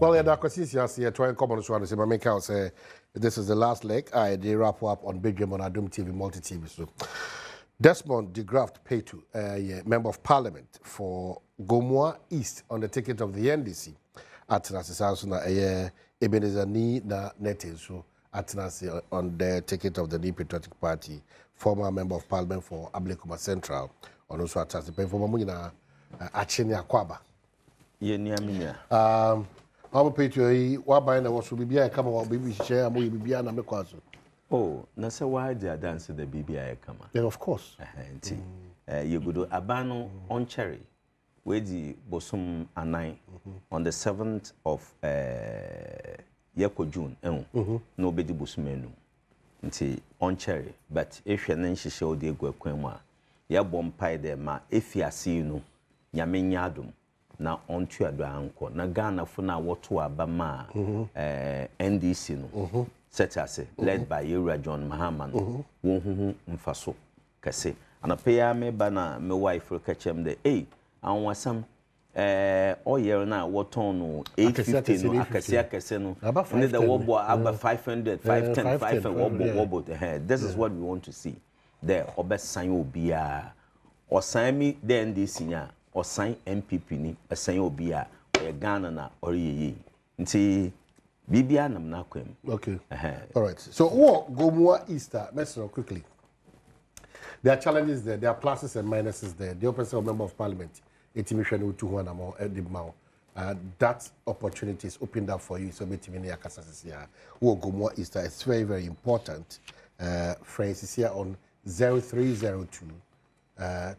Well, yeah, that trying common one say, make out say this is the last leg. They wrap up on Big Game on Adom TV, multi TV. So Desmond de Graft Petu, member of Parliament for Gomoa East on the ticket of the NDC at Nasisasuna, Ebenezer Ni na Nete, so at Nasi on the ticket of the New Patriotic Party, former member of Parliament for Ablekuma Central, on also at Nasi, former Munina Achenia Kwaba. I'm pay to what by now was to be a come on baby share and we be an amicus. Oh, Nasa why they are dancing the BBI come. Yeah, of course. You go to Abano on Cherry, where the Bosum Anai on the 7th of Yako June. Nobody Busmenu. On Cherry, but if you're then she showed the Guaquema, ya bomb pie there, ma if you see no, Yamin Yadum. Na onto adanko na Ghana for na woto abama NDC no set as led by Yura John Mahama no wo hu mfaso kase anapeya me bana me wife catchem the an wasam oyer na woton no 850 no akase no and the wobo aba 500 510 5 wobo this is what we want to see there obesan obia osami the NDC nya or sign MPP ni a sign obia or Ghana na or ye. Nti Bibia nam na kwem. Okay. All right. So what Gomoa Easter, let's know quickly. There are challenges there, there are pluses and minuses there. The open member of parliament, that opportunity is opened up for you. So Gomoa Easter is very, very important. Friends is here on 0302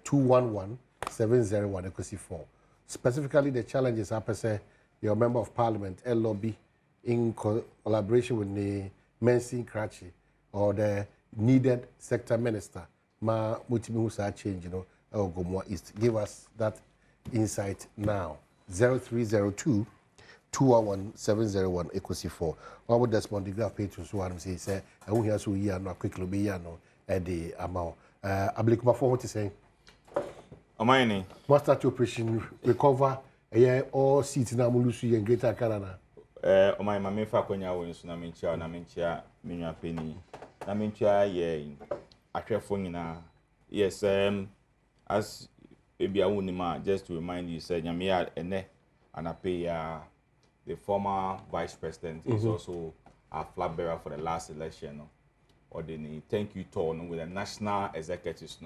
211 701 equity 4. Specifically, the challenges are per se your member of parliament, a lobby, in collaboration with the Mpensenpensenmu or the needed sector minister. Ma mutimusa change, Gomoa East. Give us that insight now. 0302 211 701 equity 4. What would Desmond de Graft pay to Suan say, I will hear so here no quickly be no at the amount. Ablekuma for what is saying? Amani. What start to operation recover all seats in Amulusu and Greater Canada? My fa konya won so na menchia menwa penny. Na menchia ye atwefo nyina. Yes, as ebi awunima just to remind you say nyame ene anape the former vice president is also a flag bearer for the last election. Or the thank you tour with the national executives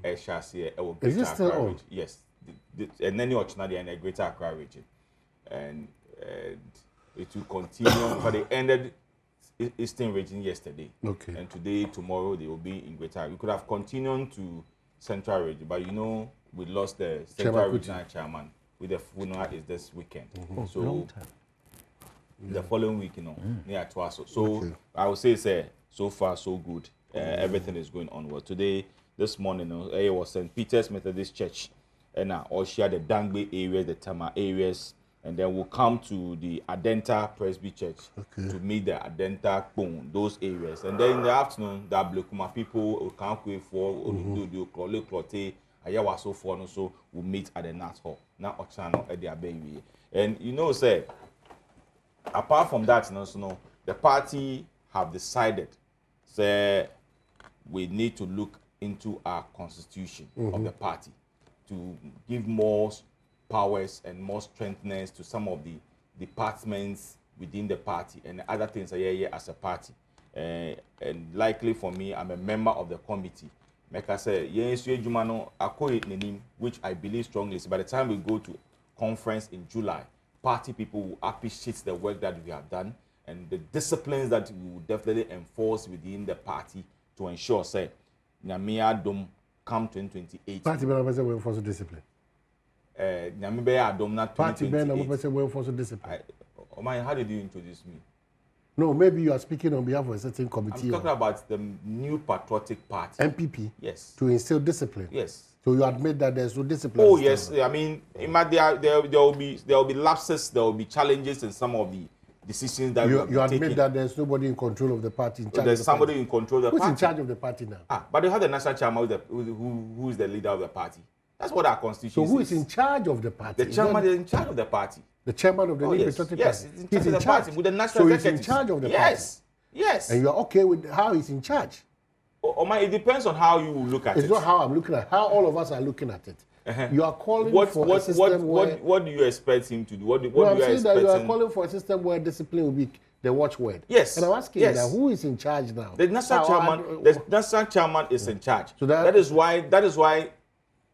is it still on? Yes, and then you're in a Greater Accra region, and it will continue. But they ended Eastern region yesterday. Okay. And today, tomorrow they will be in Greater. We could have continued to Central region, but we lost the Central regional chairman with the funeral is this weekend. So the following week, near Twaso. So I would say so far, so good. Everything is going on well. Today, this morning, it was St. Peter's Methodist Church. And all share the Dangbe areas, the Tama areas. And then we'll come to the Adenta Presby Church to meet the Adenta Kpong, those areas. And then in the afternoon, the Ablekuma people will come for Odudu, Klole, Klote, Ayawaso for, so we'll meet at the Nat Hall. Now, Ochano, at the Abbey. And say, apart from that, the party have decided say we need to look into our constitution of the party to give more powers and more strengthness to some of the departments within the party and other things as a party. And likely for me, I'm a member of the committee. Like I said, which I believe strongly is by the time we go to conference in July, party people will appreciate the work that we have done and the disciplines that we will definitely enforce within the party to ensure, say, Nyamia Dom come 2028. Party members will enforce discipline. Nyamia Dom not 2028. Party members will enforce discipline. How did you introduce me? No, maybe you are speaking on behalf of a certain committee. I'm talking about the new patriotic party. MPP? Yes. To instill discipline? Yes. So you admit that there's no discipline? Oh, yes. I mean, there will be lapses, there will be challenges in some of the decisions that you admit taking. That there's nobody in control of the party. There's somebody in control of the party. Who's in charge of the party now? But they have the national chairman who is the leader of the party. That's what our constitution says. So who is in charge of the party? The chairman is in charge of the party. The chairman of the New Patriotic Party. He's in charge with the national so he's in charge of the party. Yes. And you are okay with how he's in charge. It depends on how you look at it. It's not how I'm looking at it, how all of us are looking at it. You are calling for a system where... What do you expect him to do? I'm saying that you are calling for a system where discipline will be the watchword. Yes. And I'm asking you that who is in charge now? The national chairman is in charge. So that is why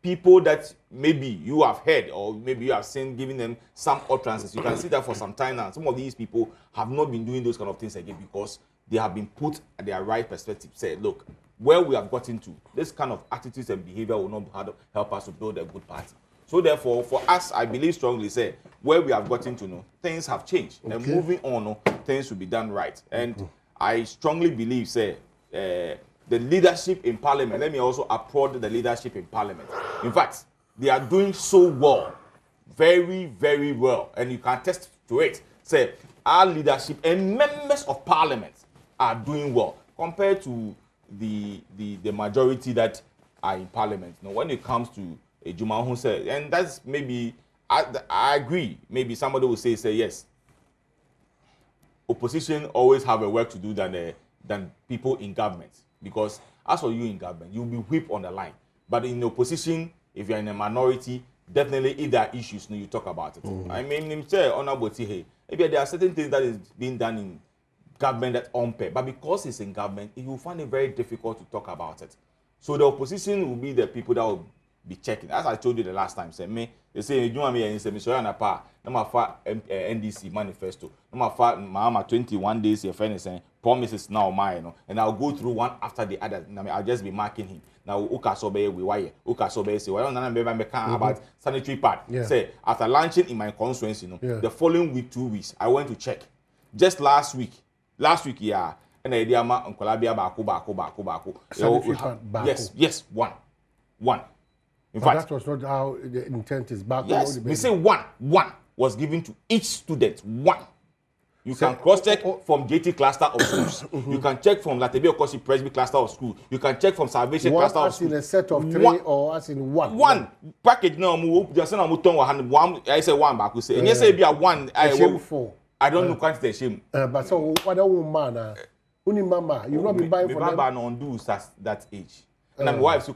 people that maybe you have heard or maybe you have seen giving them some utterances, you can see that for some time now. Some of these people have not been doing those kind of things again because they have been put at their right perspective. Say, look, where we have gotten to, this kind of attitudes and behavior will not help us to build a good party. So therefore, for us, I believe strongly, say, where we have gotten to, things have changed. Okay. And moving on, things will be done right. And I strongly believe, say, the leadership in parliament, let me also applaud the leadership in parliament. In fact, they are doing so well, very, very well. And you can attest to it. Say, our leadership and members of parliament are doing well compared to the majority that are in parliament. Now, when it comes to a Juma who said, and that's maybe, I agree, maybe somebody will say yes, opposition always have a work to do than people in government. Because as for you in government, you'll be whipped on the line. But in opposition, if you're in a minority, definitely if there are issues, you talk about it. I mean, maybe there are certain things that is being done in government that unfair, but because it's in government, you will find it very difficult to talk about it. So the opposition will be the people that will be checking. As I told you the last time, they say you want me and say Mr. Anapa, number 5 NDC manifesto, number 5 Mama 21 days your friend is saying promises now mine, and I'll go through one after the other. I'll just be marking him. Now Ukasobe we why Ukasobe say well none about sanitary part. Say after launching in my constituency, the following week 2 weeks, I went to check. Just last week, yeah, and the idea ma Nkolabia Baku. Yes, one. In fact, that was not how the intent is back. Yes, we say one was given to each student. One. You can cross-check from JT cluster of schools. You can check from Latebe Okosi Presby cluster of school. You can check from Salvation cluster of schools. In a set of 3 or as in one? One. Package now, just now, one. I say one back. And you say be a one. I don't know quantity shame. But so what a woman, only mama, you not be buying for them. Baba on do that age. And my wife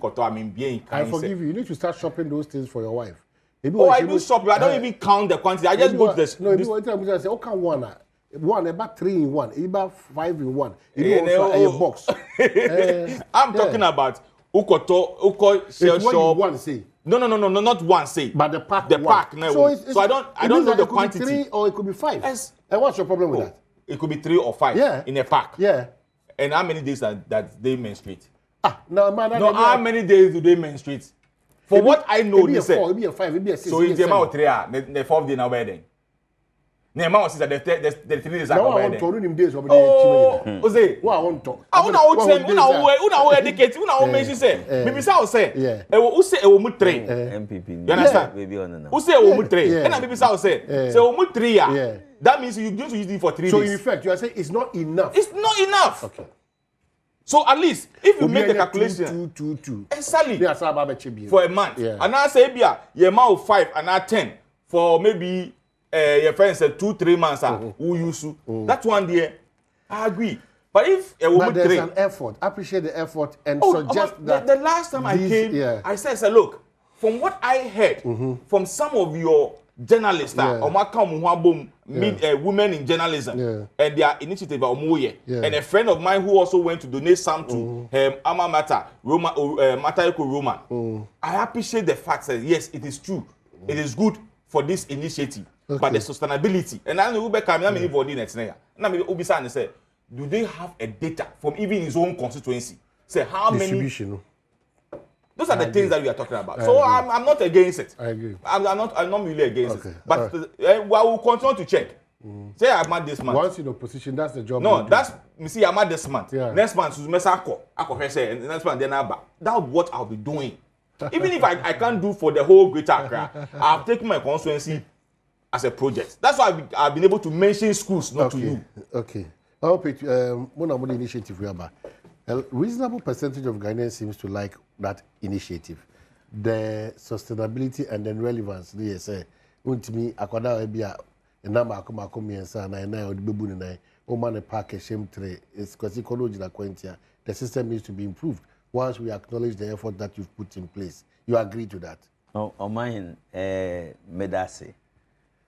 being I forgive you. You need to start shopping those things for your wife. I do shop. I don't even count the quantity. I just go to this. No, I say, okay, one about 3 in 1, about 5 in 1. A box. I'm talking about Uko shell shop. One say. No, not one say. But the pack. No. So I don't know the quantity. It could be 3 or it could be 5. Yes. And what's your problem with that? It could be 3 or 5 in a pack. Yeah. And how many days that they menstruate? How many days do they menstruate? For what I know, they say. It'll be a 5, it'll be a 6. So in the amount 3 the 4th day now wedding. The amount is that the 3 days are wedding. Ose, what I want to talk. Una educate, una mention say. Maybe say say. Who say e wo mu 3? MPP. You understand? Who say e wo mu 3? And maybe say say wo mu 3 ah. That means you going to use it for 3 days. So in effect, you are saying it's not enough. It's not enough. Okay. So at least if you make the calculation, 2. Exactly. For a month. And I say your amount 5 and now 10 for maybe your friend said 2-3 months who use that one there. I agree. But if a woman there's an effort, appreciate the effort and suggest that the last time I came, I said, look, from what I heard from some of your journalists women in journalism and their initiative and a friend of mine who also went to donate some to Alma Mater Roman. I appreciate the fact that yes, it is true, it is good for this initiative, but the sustainability and I know say, do they have a data from even his own constituency? Say how many. Those are the things that we are talking about. So I'm not against it. I agree. I'm not really against it. But I will continue to check. Say I'm at this month. Once in opposition, that's the job. No, that's me. See, I'm at this month. Next month, I say, and next month, then that's what I'll be doing. Even if I can't do for the whole Greater Accra, I've taken my constituency as a project. That's why I've been able to mention schools, not to you. Okay. I hope one initiative we have. A reasonable percentage of Ghanaians seems to like that initiative. The sustainability and then relevance, they say, to me, number miensa na bebu ni o man pack a shame tray. It's because ecology la quentia. The system needs to be improved once we acknowledge the effort that you've put in place. You agree to that? No, o mine medase.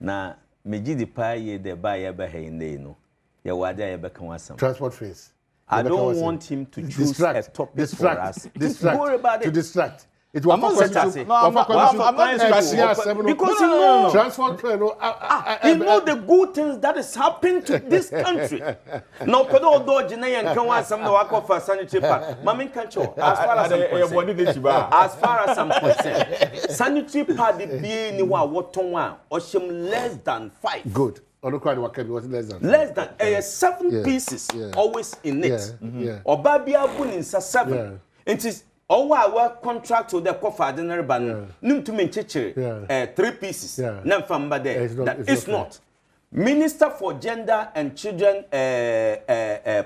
Na meji di pa ye de ba ye be he no. Ye wade ye be kan wasam. Transport fees. I don't want him to choose a topic for us. Distract. Worry about it. To distract. It will I'm not because you know transport fee. You know the good things that is happening to this country. No, pedo do jina yan kan wasam na wako for sanitary pad. Mamin kancho as far as I'm concerned. Sanitary pad be ni wa woton wa oshim less than 5. Good. Was less than 7 pieces always in it. Oba bia bu ni 7. It is our contract to the ordinary ban. Nim to me 3 pieces. Nem famba there. That is not. Minister for Gender and Children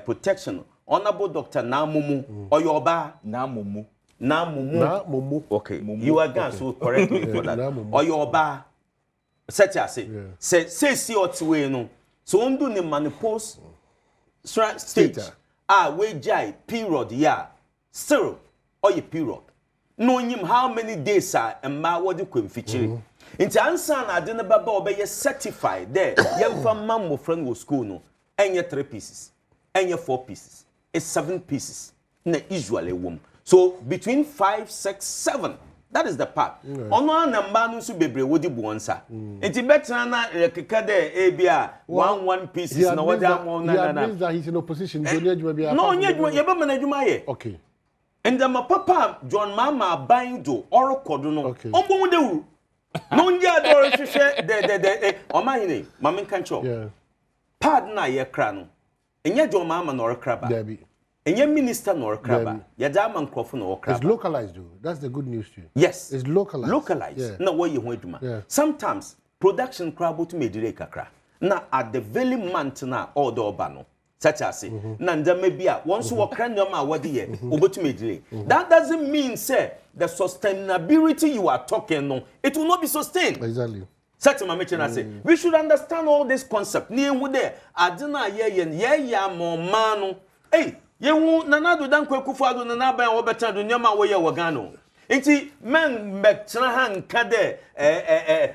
Protection, Honorable Dr. Namumu Oyoba Namumu. Okay, you are going to correct me for that. Oyoba. Such as say see or two no. So undo ni manipose stage. We jai period ya. Still or ye period. No him how many days are and ma what you can feature. Into answer I didn't be certified there. Young from mammo friend was school no. And your 3 pieces. And your 4 pieces. It's 7 pieces. Na usually woman. So between 5, 6, 7. That is the part. Ono na mba no so bebre wodi buonsa. Enti betra na keka de ebia 1 pieces na wodi amon na means that he's in opposition. No, ye be manadwuma ye. Okay. And my papa John Mama buying do orokodo no. Ombo mu de wuru. No nja do hwehwe de omahine mamen kancho. Yeah. Pad na ye kra no. Enya John Mama no orekra ba. Debi. Enye minister no kraba. Yada man krofo no kraba. It's localized though. That's the good news to you. Yes. It's localized. Localized. Yeah. Na wo ye ho aduma. Sometimes production crabo to medire kakra. Na at the very month na all the obano. Such as na ndama bia once wo kra nyoma wode ye obotu medire. That doesn't mean say the sustainability you are talking no it will not be sustained. Exactly. Such my mention I say we should understand all this concept. Ni enwu there adina ye ya mo manu. Hey yewu nanado dan kwakufu ado na ban wo beta do nyama wo ye wagano enti men betena han ka de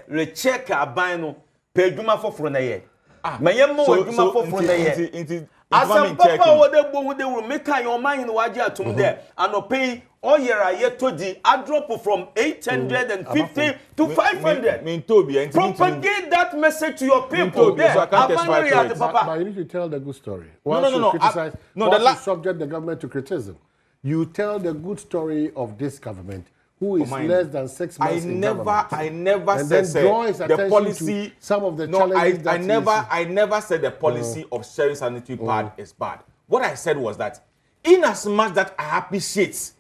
recheck aban no pedwuma foforo na ye maye mo wadwuma foforo na ye enti asam papa wo de bo de wo meka your man no waje atum there anope oyera ye todi a drop from 850 to 500 propagate that message to your people there but you need to tell the good story. No. Criticize, the subject the government to criticism. You tell the good story of this government who is less than 6 months in government. I never said the policy. Some of the challenges I never said the policy of sharing sanitary pad is bad. What I said was that in as much that I appreciate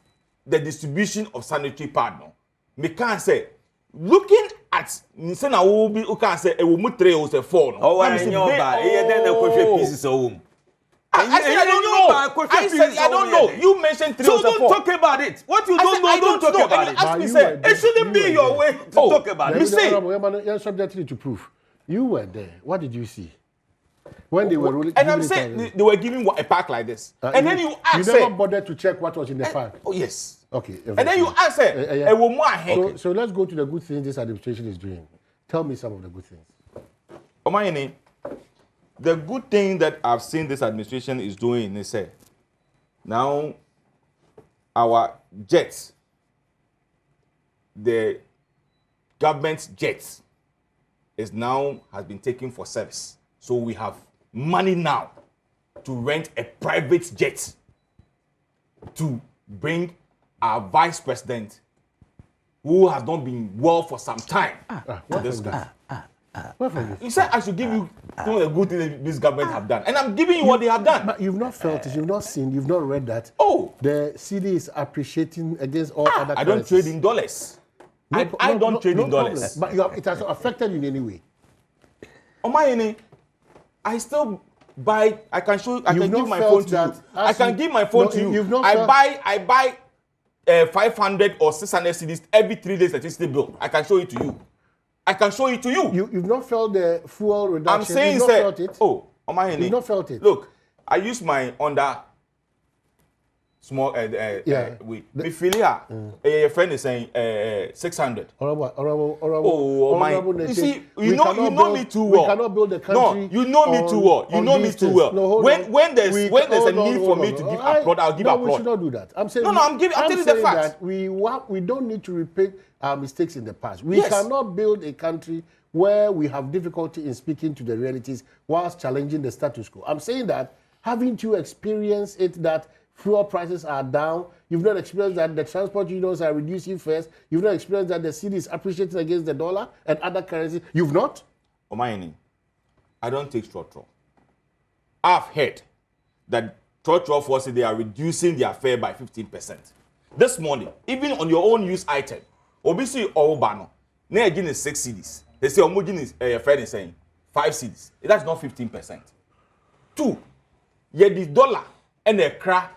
the distribution of sanitary pad, no, me can't say looking at Nisana will be can say a woman 3 or 4. No. Oh, I know that. Then the pieces of home. I said I don't know. I said I don't know. You mentioned 3 or 4. So don't talk about it. What you don't know, don't talk about it. Ask me, say it shouldn't be your way to talk about it. Me say you're subject to proof. You were there. What did you see? When they were ruling, and I'm saying they were giving a pack like this, and then you ask, you never bothered to check what was in the pack. Oh yes. Okay. And then you ask, so let's go to the good things this administration is doing. Tell me some of the good things. Omayeni, the good thing that I've seen this administration is doing is say, now our jets, the government jets, has been taken for service. So we have money now to rent a private jet to bring our vice president, who has not been well for some time. This guy. You said I should give you some of the good things this government have done, and I'm giving you what they have done. But you've not felt it, you've not seen, you've not read that. Oh, the CD is appreciating against all other currencies. I don't trade in dollars. I don't trade in dollars. But it has affected you in any way. Omayeni, I still buy. I can show. I can give my phone to you. I can give my phone to you. I buy 500 or 600 CDs every 3 days electricity bill. I can show it to you. I can show it to you. You've not felt the fuel reduction. I'm saying, you've not felt it. Oh, you've not felt it. Look, I use my under small we feel here. Your friend is saying 600. Honorable. You see, you know me too well. We cannot build the country. No, you know me too well. You know me too well. No, when there's a need for me to give applaud, I'll give applaud. We should not do that. I'm saying I'm telling you the facts. We don't need to repeat our mistakes in the past. We cannot build a country where we have difficulty in speaking to the realities whilst challenging the status quo. I'm saying that haven't you experienced it that fuel prices are down? You've not experienced that the transport unions are reducing fares. You've not experienced that the cedi is appreciating against the dollar and other currencies. You've not? Omayeni, I don't take trotro. I've heard that trotro forces they are reducing their fare by 15%. This morning, even on your own use item, obviously Obano, now again is 6 cedis. They say Omogin is your friend is saying 5 cedis. That's not 15%. 2, yet the dollar and the crack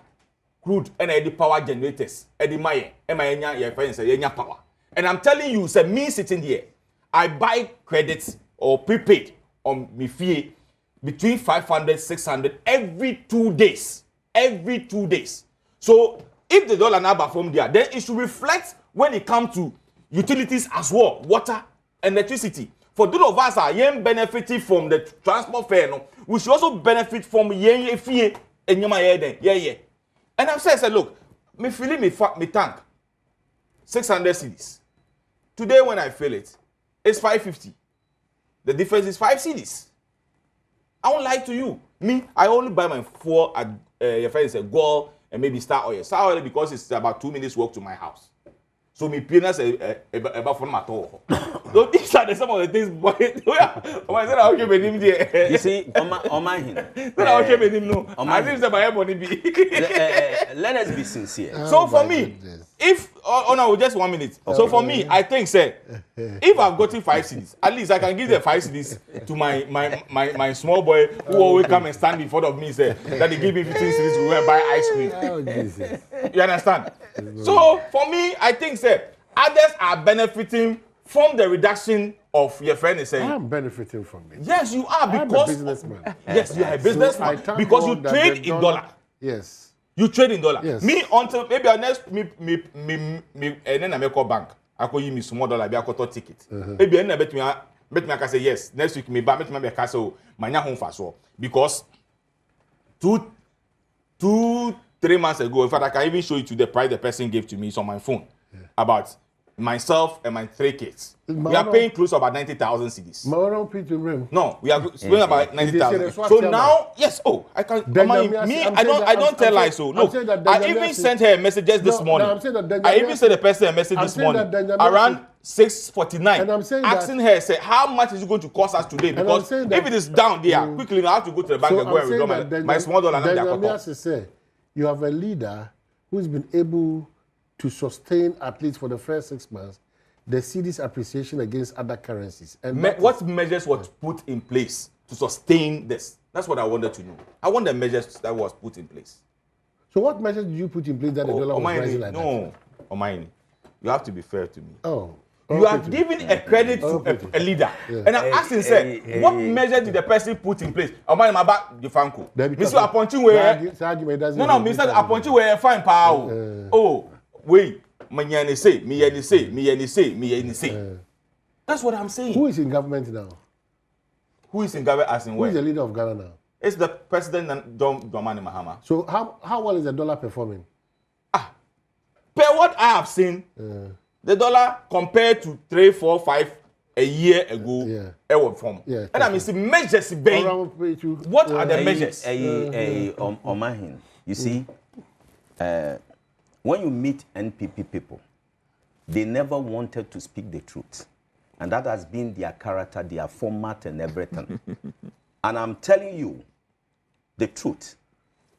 crude and the power generators and the maye your friend say power. And I'm telling you, say me sitting here, I buy credits or prepaid on me fee between 500, 600 every 2 days. Every 2 days. So if the dollar now perform there, then it should reflect when it comes to utilities as well, water and electricity. For those of us are benefiting from the transport fare, no, we should also benefit from fee and yeah. And I'm saying, look, me feeling me tank 600 cedis. Today when I feel it, it's 550. The difference is 5 cedis. I won't lie to you. Me, I only buy my fuel at your friend say Gold and maybe Star Oil. Star Oil because it's about 2 minutes walk to my house. So me peanuts about from my toe. So these are some of the things. You see, on my hand. Let us be sincere. So for me, if no, just 1 minute. So for me, I think say if I've gotten 5 cedis, at least I can give the 5 cedis to my small boy who always come and stand in front of me say that they give me 15 cedis to go and buy ice cream. You understand? So for me, I think say others are benefiting from the reduction of your friend is saying. I'm benefiting from it. Yes, you are because I'm a businessman. Yes, you are a businessman because you trade in dollar. Yes. You trade in dollar. Yes. Me until maybe our next me and then I make a bank. I call you me small dollar be a quarter ticket. Maybe I bet me I can say yes. Next week me back bet me be a castle my home fast so because 2-3 months ago, in fact, I can even show you to the price the person gave to me. It's on my phone about myself and my 3 kids. We are paying close to about 90,000 cedis. No, we are spending about 90,000. So now, yes, I can. I don't tell lies. So look, I even sent her a message just this morning. I even sent the person a message this morning around 6:49, asking her, say, how much is it going to cost us today? Because if it is down there, quickly I have to go to the bank and go and withdraw my small dollar. You have a leader who's been able to sustain, at least for the first 6 months, the cedi's appreciation against other currencies. And what measures was put in place to sustain this? That's what I wanted to know. I want the measures that was put in place. So what measures did you put in place that the dollar was rising like that? No, Omayeni, you have to be fair to me. You are giving a credit to a leader. Yeah. And I'm asking, what measure did the person put in place? I'm my back, the Franco. Mr. Appointing where? No, Mr. Appointing where fine power. Wait, me say. That's what I'm saying. Who is in government now? Who is in government as in where? Who is the leader of Ghana now? It's the president, John Dramani Mahama. So how well is the dollar performing? Per what I have seen, the dollar compared to 3, 4, 5 a year ago, and I mean, see measures being. What are the measures? You see, when you meet NPP people, they never wanted to speak the truth, and that has been their character, their format, and everything. And I'm telling you, the truth.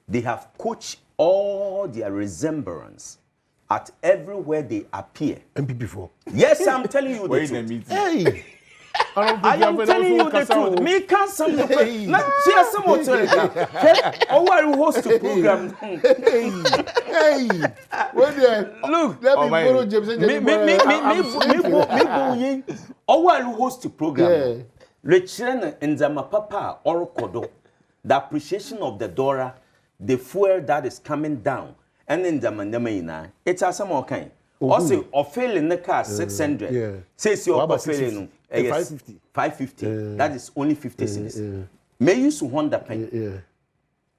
They have coached all their resemblance at everywhere they appear. NPP4. Yes, I'm telling you the truth. Hey. I am telling you the truth. Me can't some not share some more to or why host the program. Hey, look, let me borrow James. Me or why host the program. Rechren and Zama Papa or Kodo. The appreciation of the dollar, the fuel that is coming down, and in the Mandamaina, it's a some kind. Also, or failing the car 600. Yeah. Says you're failing 550. 550. That is only 50 cedis. May use to Honda pen.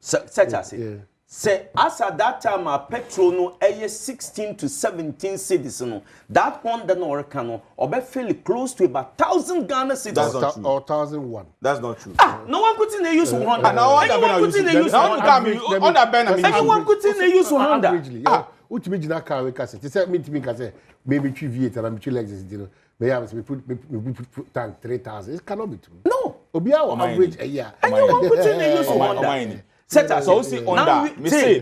Such as it. Say, as at that time, our petrol no 16 to 17 cedis. That Honda no cano or be fairly close to about 1,000 Ghana cedis. That's not true. Or 1,000. That's not true. No one could in the use of Honda. Anyone could in the use of Honda. Anyone could in the use of Honda. What me jina car we kase. They say me to me kase maybe 3 V8 and I'm 3 Lexus, you know. May have me put tank 3,000. It cannot be true. No. Obi our average a year. Anyone could in the use of Honda. So see under me say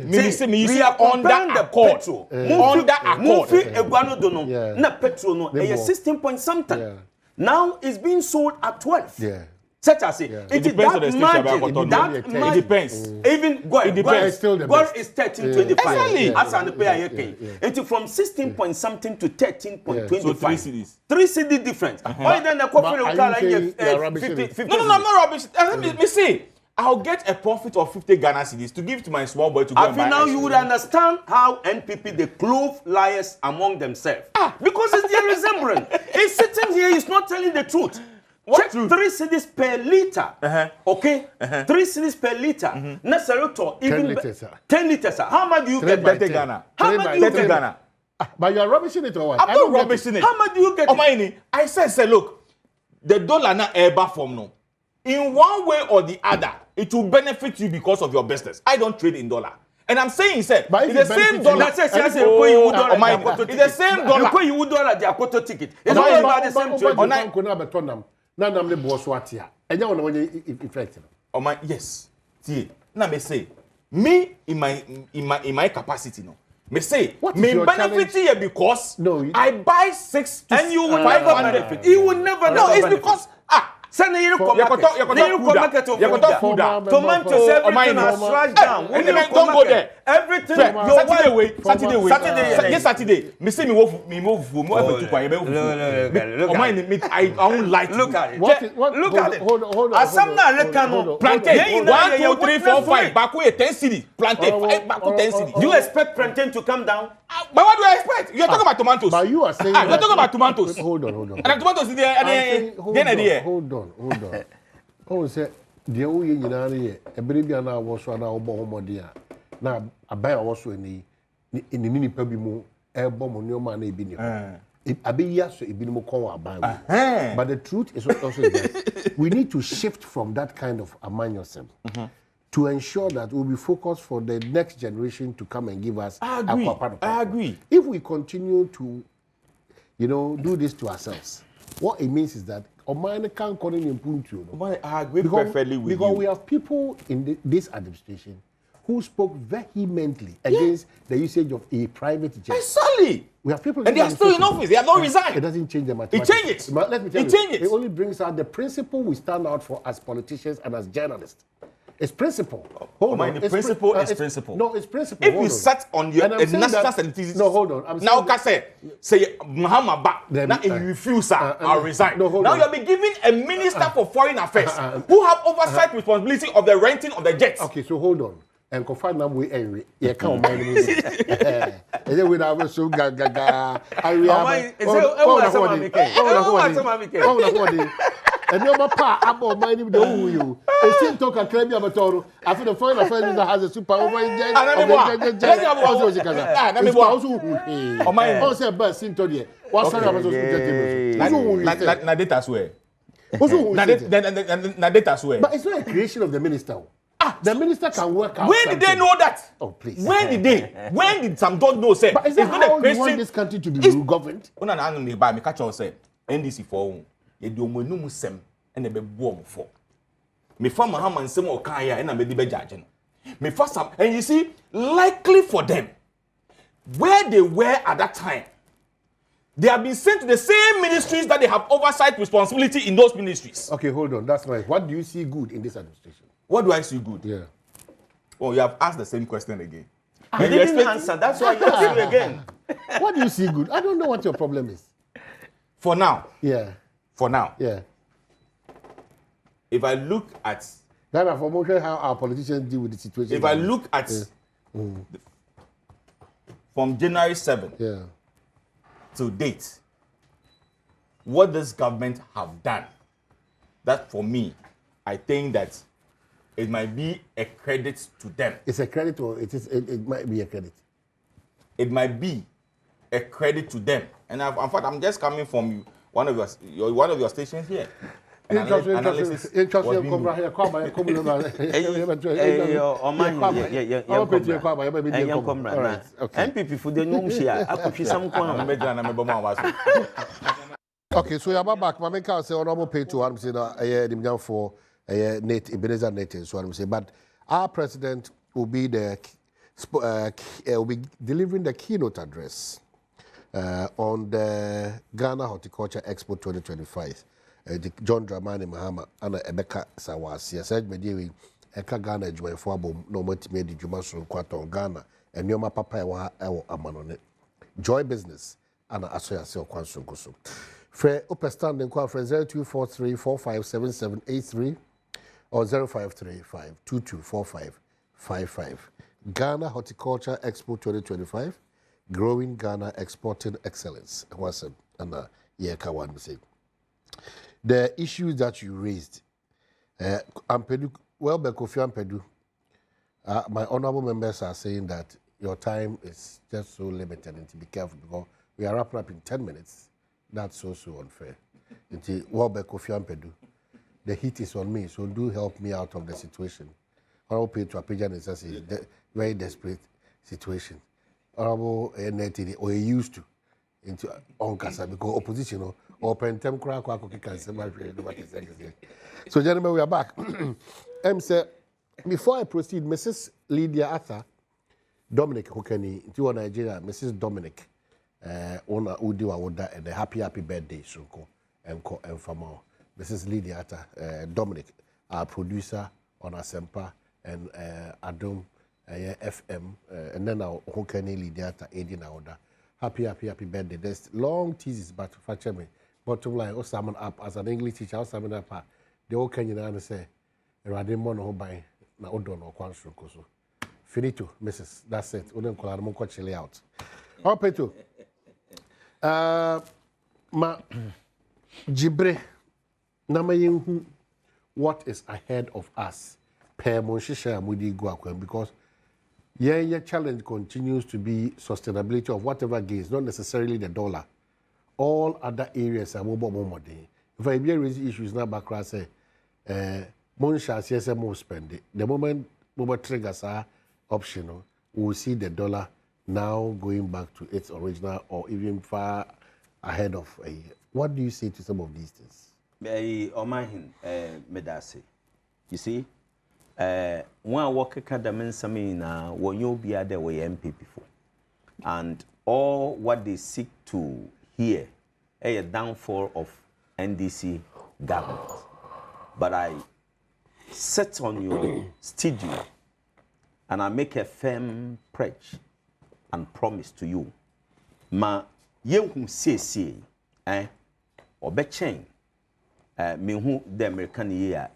under accord. Under accord. Mufi Eguano dono. Na petrol no 16 point something. Now it's being sold at 12. Yeah. Such as it. It depends on the station. It depends. Even it depends. God is 13.25. Exactly. As an pay it's from 16 point something to 13.25. So 3 cities. 3 city difference. Why then the coffee will carry 50? No, I'm not rubbish. Let me see. I'll get a profit of 50 Ghana cedis to give to my small boy to go and buy. Now you would understand how NPP they clove liars among themselves. Because it's their resemblance. He's sitting here, he's not telling the truth. Check 3 cedis per liter. Okay? 3 cedis per liter. Necessary to even 10 liters. How much do you get? 30 Ghana. How much do you get? Ghana. But you are rubbishing it or what? I'm not rubbishing it. How much do you get? I said, look, the dollar na eba from no. In one way or the other, it will benefit you because of your business. I don't trade in dollar. And I'm saying, sir, it's the same dollar. It's the same dollar. You would dollar the Akoto ticket. It's all about the same trade. Yes. See, now me say, me in my capacity, no. Me say, me benefit here because I buy 6 to and you will 500. You will never know. It's because send you come market tomatoes everything has slashed down. And then don't go there. Everything Saturday. Me say me move I won't like. Look at it. Look at it. Hold on. Plantain 1, 2, 3, 4, 5. Baku 10 cedi. Plantain 5. Baku 10 cedi. Do you expect plantain to come down? But what do I expect? You're talking about tomatoes. But you are saying you're talking about tomatoes. Hold on. And the tomatoes is there. Hold on. Oh, say the old union, a baby and I was one hour bomb dear. Now, I buy also in the mini pebimu, air bomb on your money. I be yes, it be more call buy. But the truth is also that we need to shift from that kind of amanyosem to ensure that we'll be focused for the next generation to come and give us. I agree. If we continue to, do this to ourselves, what it means is that can't call in I agree perfectly with you. Because we have people in this administration who spoke vehemently against the usage of a private jet. Exactly. We have people, and they are still in office. They have not resigned. It doesn't change the mathematics. It changes. Let me tell you, it only brings out the principle we stand out for as politicians and as journalists. It's principle. Hold on. Principle is principle. No, it's principle. If you sat on your national statistics. No, hold on. Now, say Muhammad back. Now, if you refuse, I'll resign. Now, you'll be giving a minister for foreign affairs who have oversight responsibility of the renting of the jets. Okay, so hold on. And confirm them we angry. Yeah, come on, man. And then we have so gaga. And no papa abo mind him the who you. E still talk a claim about Toro. After the foreign affairs that has a super over jet. Also Kaza. Na me bo also who. O mind. O say bus into there. What sorry about jet. Na data swear. Also na data swear. But it's not a creation of the minister. The minister can work out. When did they know that? Oh, please. When did some don't know say? But is that how you want this country to be governed? Una na me ba me catch on say NDC for ye do omonum sem e na be bo om for. Me fa Muhammad sem o kan ya e na me di be judge no. Me fa some and you see likely for them where they were at that time They have been sent to the same ministries that they have oversight responsibility in those ministries. Okay, hold on. That's nice. What do you see good in this administration? What do I see good? Yeah. Oh, you have asked the same question again. I didn't answer. That's why you asked you again. What do you see good? I don't know what your problem is. For now. Yeah. For now. Yeah. If I look at Ghana, for more how our politicians deal with the situation. If I look at from January 7th to date, what this government have done, that for me, I think that it might be a credit to them. It's a credit, or it might be a credit. It might be a credit to them. And in fact, I'm just coming from one of your stations here. Analysis. Okay, so you're back. My main say honorable pay to I'm saying for Nate Ebenezer Nate, so I'm saying, but our president will be will be delivering the keynote address on the Ghana Horticulture Expo 2025. John Dramani Mahama and Ebeka Sawasi said Mediwi Eka Ghana Juma for Bom no multimedia Juma Sun Quaton Ghana and Yoma Papa Ewo Amanone. Joy Business and Association Kwansun Kusu. Fre Upestanding Kwa Fre 0243457783 or 0535224555. Ghana Horticulture Expo 2025, Growing Ghana Exporting Excellence. What's and Yeka one say. The issues that you raised, Ampedu, well, Kofi Ampedu, my honorable members are saying that your time is just so limited and to be careful because we are wrapping up in 10 minutes. That's so unfair. Well, Kofi Ampedu, the heat is on me, so do help me out of the situation. Honorable Pedro Apijan is just a very desperate situation. Honorable NTD, or used to, into Onkasa because opposition or Pentem Crack can say. So, gentlemen, we are back. Sir, before I proceed, Mrs. Lydia Arthur, Dominic Hokeni, into Nigeria, Mrs. Dominic, Ona Udiwa Woda, and a happy birthday, Sunko, and Famo. Mrs. Lydia Arthur, Dominic, our producer on Asempa, and Adom FM, and then our Hokeni Lydia Arthur, Aiding Order. Happy birthday. There's long teases, but for me, bottom line, or summon up as an English teacher, I'll summon up. The old Kenyan say, Radimon or by Naudon or Kwanshu Koso. Finito, Mrs. That's it. Unen Kolaramo Coachly out. Oh, Peto. Ma Jibre Namayin, what is ahead of us? Per Monshisha Mudi Guaquem, because your challenge continues to be sustainability of whatever gains, not necessarily the dollar. All other areas are more. If I be raise issues now, back say, Monsha CSM spend it. The moment triggers are optional, we will see the dollar now going back to its original or even far ahead of a year. What do you say to some of these things? You see, one work academy na when you be there way MP before, and all what they seek to hear a downfall of NDC government. But I sit on your studio and I make a firm pledge and promise to you, ma ye who say obe chain me who the American year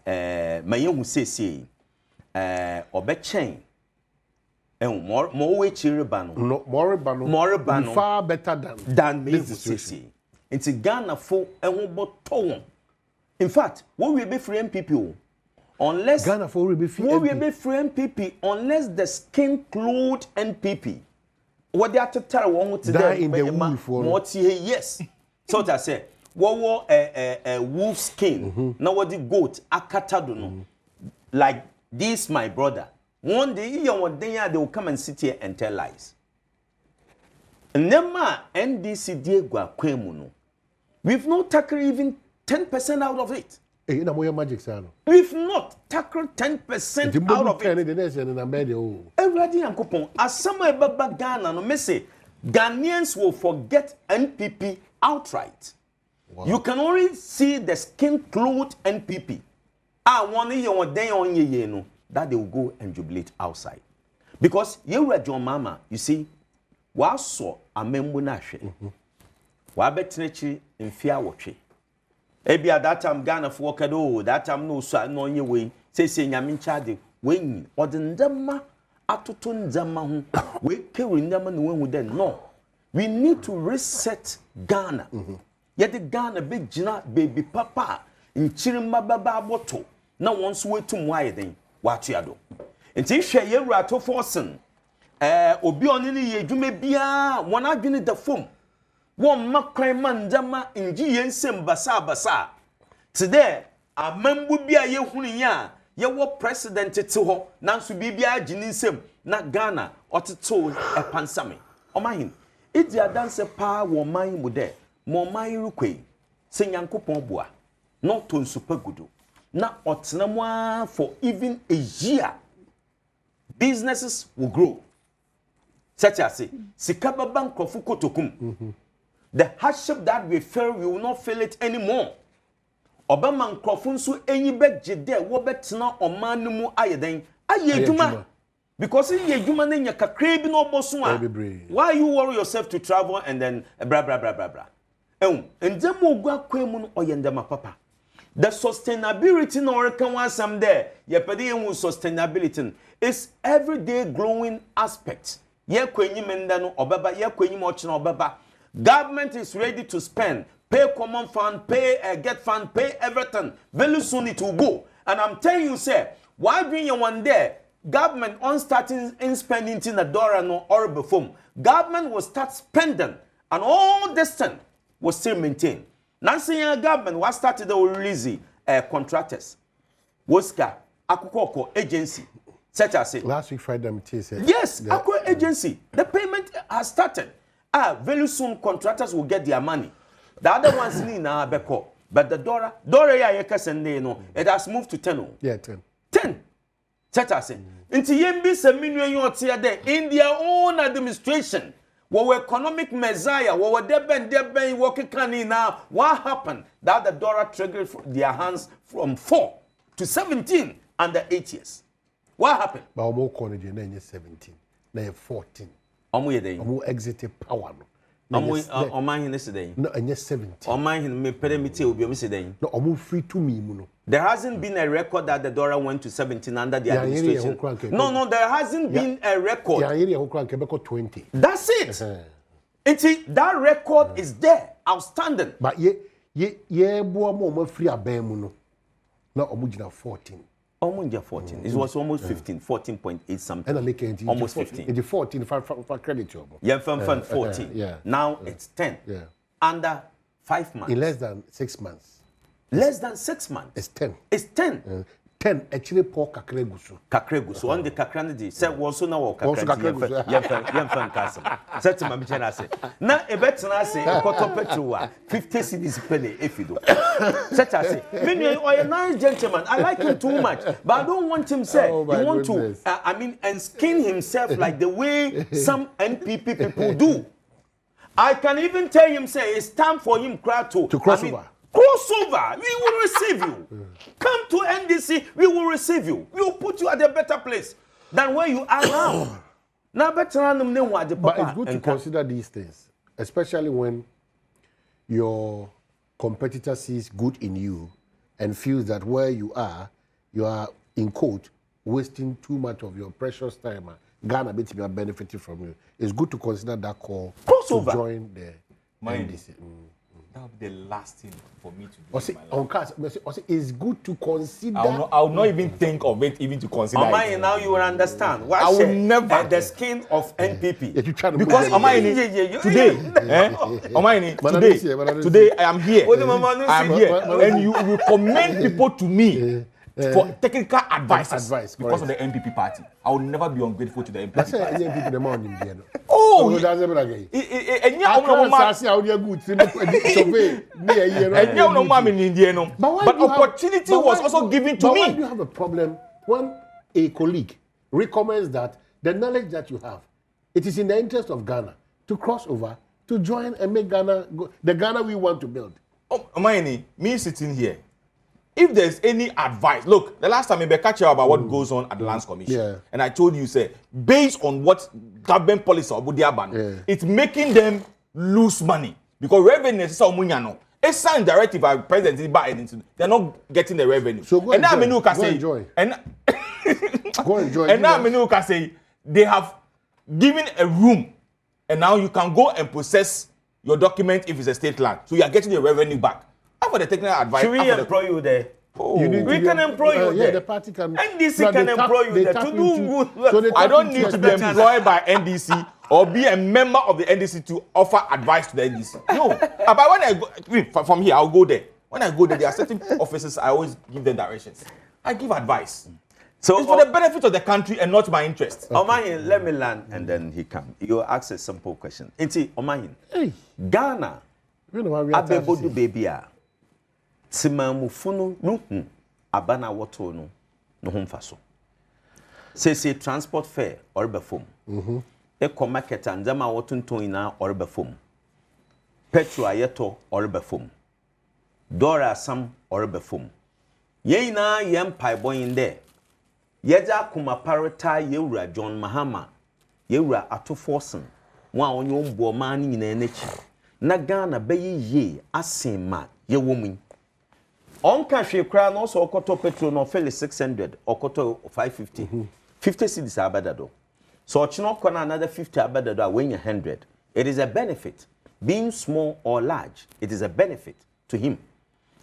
ma ye who say obe chain more far better than me who say into Ghana for and in fact what will be free MPP unless Ghana for will be free MPP unless the skin clothed NPP what they are to tell one to die in the wolf yes so that say what a wolf skin now what the goat akata no like this my brother one day they will come and sit here and tell lies. Nema NDC Diego Kwemu. We've not tackled even 10% out of it. We've not tackled 10% out of it. Everybody and coupon as some Ghana no me say Ghanaians will forget NPP outright. Wow. You can only see the skin-clothed NPP. One year or day on ye no, that they will go and jubilate outside. Because you were John Mama, you see, was so a member nashe. Wabetnechi in fear watching. Ebi at that time Ghana for kado, that time no so no ye way, say yamin chade, when or the ndama atutun zama we carry ndama no one then. No. We need to reset Ghana. Yet the Ghana big jina baby papa in Chirimba baba boto. Na once way to why then what you do. Until share ye rato forcing. Obi on any ye you may be one adwene the phone. One makrai man jama in GN basa. Today, a man would be a ye hunia, ye were president to ho, Nansu Bibia Jinisem, not Ghana, or to toll a pansami. O mine, it's your dancer pa wo mine would there, more my ruque, sing Yanko Pomboa, not to super good. Not otnamwa for even a year. Businesses will grow. Such as say, Sikaba Bank of Fukotokum. The hardship that we feel, we will not feel it anymore. Obama Krofunsu any beg jede wobetna o manumu ayeden ayeduma because yeduma na nyaka krebi no bosua. Why you worry yourself to travel and then bra bra bra bra bra. Ndem ogwa kwemu no oyendema papa. The sustainability no rekan wasam there. Yepede yen sustainability is everyday growing aspect. Ye kwenyi menda no obeba ye kwenyi mo chi no obeba. Government is ready to spend, pay common fund, pay get fund, pay everything. Very soon it will go. And I'm telling you, sir, why bring you one day? Government on starting in spending in the dollar no or before. Government will start spending, and all this thing will still maintain. Nancy government was started to release contractors. Woska Akukoko agency, such as last week Friday, said yes, Akko agency. The payment has started. Very soon contractors will get their money. The other ones need now beko. But the Dora ya yekasende no, it has moved to 10. Yeah, 10. 10. Chata say. Inti yembi se minwe yotia there in their own administration. What economic messiah, what deben working can now. What happened? That the Dora triggered their hands from 4 to 17 under 8 years. What happened? But Omo Koneje na 17, na 14. Omo exited power no. Omo yesterday. No, and 17. Omo me permit obi yesterday. No, Omo free to me no. There hasn't been a record that the Dora went to 17 under the administration. No, there hasn't been a record. 20. That's it. That record is there, outstanding. But ye boa free abemu no. Now Omo 14. Almost 14. It was almost 15, 14.8 something. And almost 15. It's 14 for credit job. Yeah, 14. Yeah. Now it's 10. Yeah. Under 5 months. In less than 6 months. Less than 6 months. It's 10. It's 10. 10 actually poor kakregusu. Kakregusu. On the kakranidi. Say also now kakranidi. Yemfen kasa. Set to my michena say. Na ebetna say koto petrol 50 cedis penny if you do. Set I say. Meaning or a nice gentleman. I like him too much, but I don't want him say he want to and skin himself like the way some NPP people do. I can even tell him say it's time for him to cross over. Crossover, we will receive you. Come to NDC, we will receive you. We will put you at a better place than where you are now. But it's good to consider these things, especially when your competitor sees good in you and feels that where you are in quote wasting too much of your precious time. Ghana are benefiting from you. It's good to consider that call crossover to join the NDC. That would be the last thing for me to do. On cast, it's good to consider. I will not even think of it, even to consider. Amai, now you will understand. Why I will never the skin of NPP. Because Amai, today I am here. I am here, and you recommend people to me for technical advice because of the NPP party. I will never be ungrateful to the NPP party. But opportunity was also given to me. Why do you have a problem when a colleague recommends that the knowledge that you have, it is in the interest of Ghana to cross over to join and make Ghana the Ghana we want to build. Oh, me sitting here. If there's any advice, look, the last time I catch you about what goes on at the Lands Commission, and I told you, say, based on what government policy or it's making them lose money because revenue is so much. It's signed directive by President Biden. They're not getting the revenue. So go and now enjoy. Go say, enjoy. And go enjoy. And now Menu can say they have given a room, and now you can go and process your document if it's a state land. So you are getting your revenue back. For the technical advice. Should we employ you there? Oh. We can employ you there. Yeah, the party can. NDC can employ you there to do good. So I don't need to be employed by NDC or be a member of the NDC to offer advice to the NDC. No. But when I go from here, I'll go there. When I go there, there are certain officers I always give them directions. I give advice. So it's for the benefit of the country and not my interest. Okay. Omahin, let me land and then he come. You ask a simple question. Inti Omahin, Ghana, Abebodu baby. Simamu funu nuhu abana woto no humfaso. Say transport fare or befom. Eko market and zama wotunto ina or befom. Petrol ayeto or befom. Dora sam or befom. Ye na yem pai boy in there. Yeja kuma parata yewura John Mahama. Yewura ato forsen. Wa onyo mbo mani nyina enechi. Na Ghana beyi ye asema ye womin. On cash cry no so okoto petrol no fell 600 okoto 550 50 cedis abadado so ochino kona another 50 abadado when you 100 it is a benefit being small or large it is a benefit to him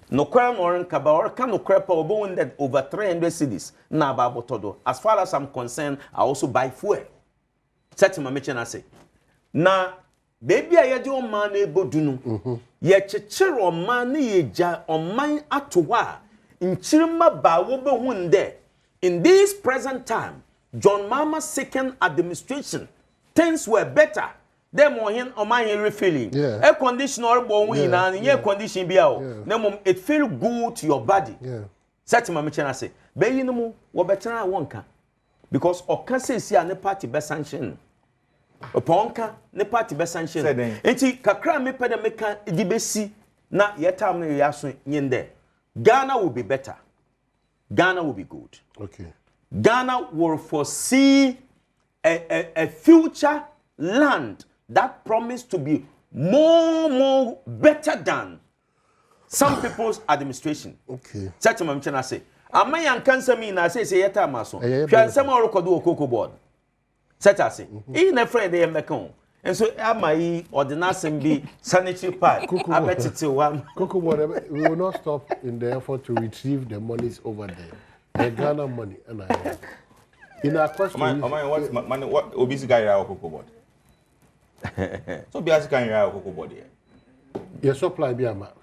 no kwan or kaba or can no crap obo that over 300 cedis na ababotodo as far as I'm concerned I also buy fuel set my mention say na baby ayaje o man e bodunu ye chechire o man ye ja o man atowa nchirima ba wo be hunde in this present time John Mahama's second administration things were better them o man here refilling air conditioner or bo wi na ye condition bia o na mom it feel good to your body set my mention say be yinu mu wo betena wonka because okase si a ne party be sanction Oponka ne party be sanction. Enti kakra me pede meka di besi na yetam no yaso nyinde. Ghana will be better. Ghana will be good. Okay. Ghana will foresee a future land that promised to be more better than some people's administration. Okay. Such a mamchana say. Amayan cancer me na say yetam aso. Fiansem orokodo okoko board. Set us in a friend they mekon. And so am I ordinance be sanitary pad. Cocoa water, we will not stop in the effort to retrieve the monies over there. The Ghana money and I in our question. What obese guy are cocoa board? So be as can you cocoa board here. Your supply be a map.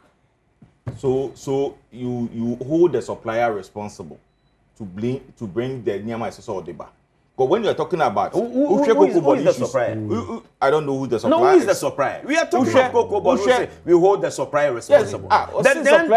So you hold the supplier responsible to bring the Nyama SSO deba. But when you are talking about who is the supplier? I don't know who the supplier is. No, who is the supplier? We are talking about cocoa, but we hold the supplier responsible. Then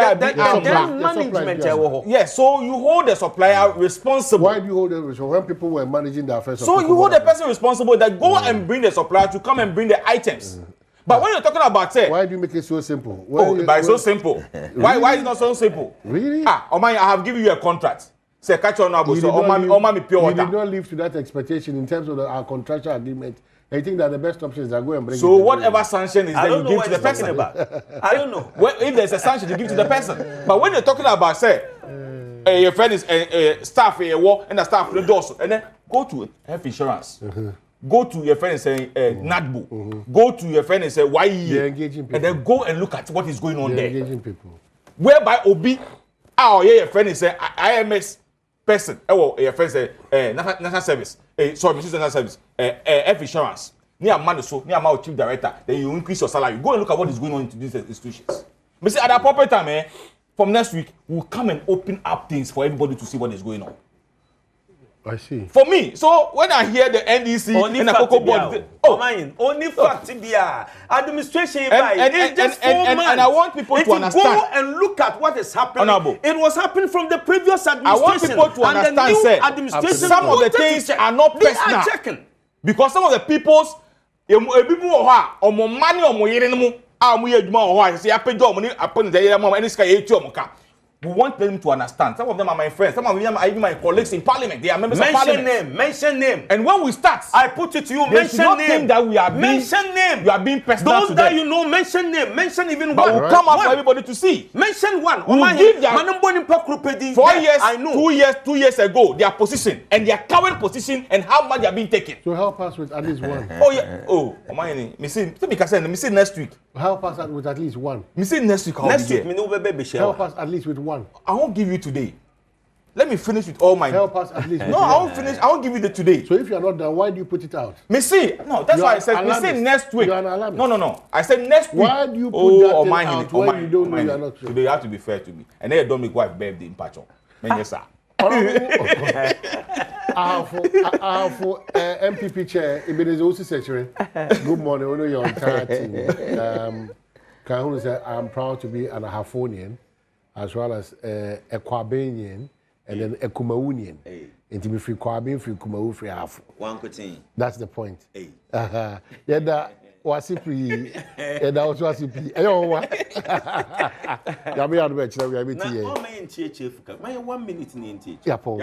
management. Yes, so you hold the supplier responsible. Why do you hold them responsible? When people were managing the affairs of so you hold the person responsible that go and bring the supplier to come and bring the items. But when you're talking about why do you make it so simple? It's so simple. Why is it not so simple? Really? I have given you a contract. Say catch on now, so you did not live to that expectation in terms of our contractual agreement. I think that the best option is to go and bring. So whatever sanction is there, you give to the person. I don't know. If there's a sanction, you give to the person. But when you're talking about say, your friend is staff a war and the staff the doors, and then go to health insurance. Go to your friend and say NADBO. Go to your friend and say YE. And then go and look at what is going on there. Engaging people. Whereby Obi, your friend is say IMS. Person, your friend say national service, national service, health insurance. Near man so, near my chief director, then you increase your salary. Go and look at what is going on into these institutions. But see, at the appropriate time, from next week, we'll come and open up things for everybody to see what is going on. I see. For me, so when I hear the NDC only and the Cocoa Board, only fact administration and I want people to understand. Go and look at what is happening. Honorable. It was happening from the previous administration. I want people to understand. Administration some of the things are not personal. They are checking. Because some of the people's ebibu wo ho a omo mane omo yere no mu a omo ye adwuma wo ho a se apegya omo ni apon de yere mo any sika ye tu omo ka. We want them to understand. Some of them are my friends. Some of them are even my colleagues in parliament. They are members of parliament. Mention name. And when we start, I put it to you. Mention name. That we are being, mention name. You are being personal. Those that you know, mention name. Mention even but one. But will come out for everybody to see. Mention one. We'll give their 4 years, I know. 2 years ago, their position and their current position and how much they are being taken. So help us with at least one. Oh yeah. Oh, me say next week. Help us with at least one. Me say next week. Next week, me no baby share. Help us at least with one. I won't give you today. Let me finish with all my. Help us at least. No, I won't finish. I won't give you the today. So if you are not done, why do you put it out? Me see. No, that's why I said. Me say next week. You are an alarmist. No. I said next week. Why do you put that thing out when you don't know you are not sure? Today you have to be fair to me. And then you don't make wife birthday in patch on. Yes, sir. For MPP chair, Ebenezer Secretary. Good morning, I know your entire team. Kahun said, I'm proud to be an Ahafonian, as well as a Kwabenian, and then a Kumaunian. And to be free Kwabin, free Kumau, free Ahafo. One question. That's the point. Yeah, that was simply, and that was simply. I don't want. Yami, I'm going to be here. My 1 minute in Yeah, Paul.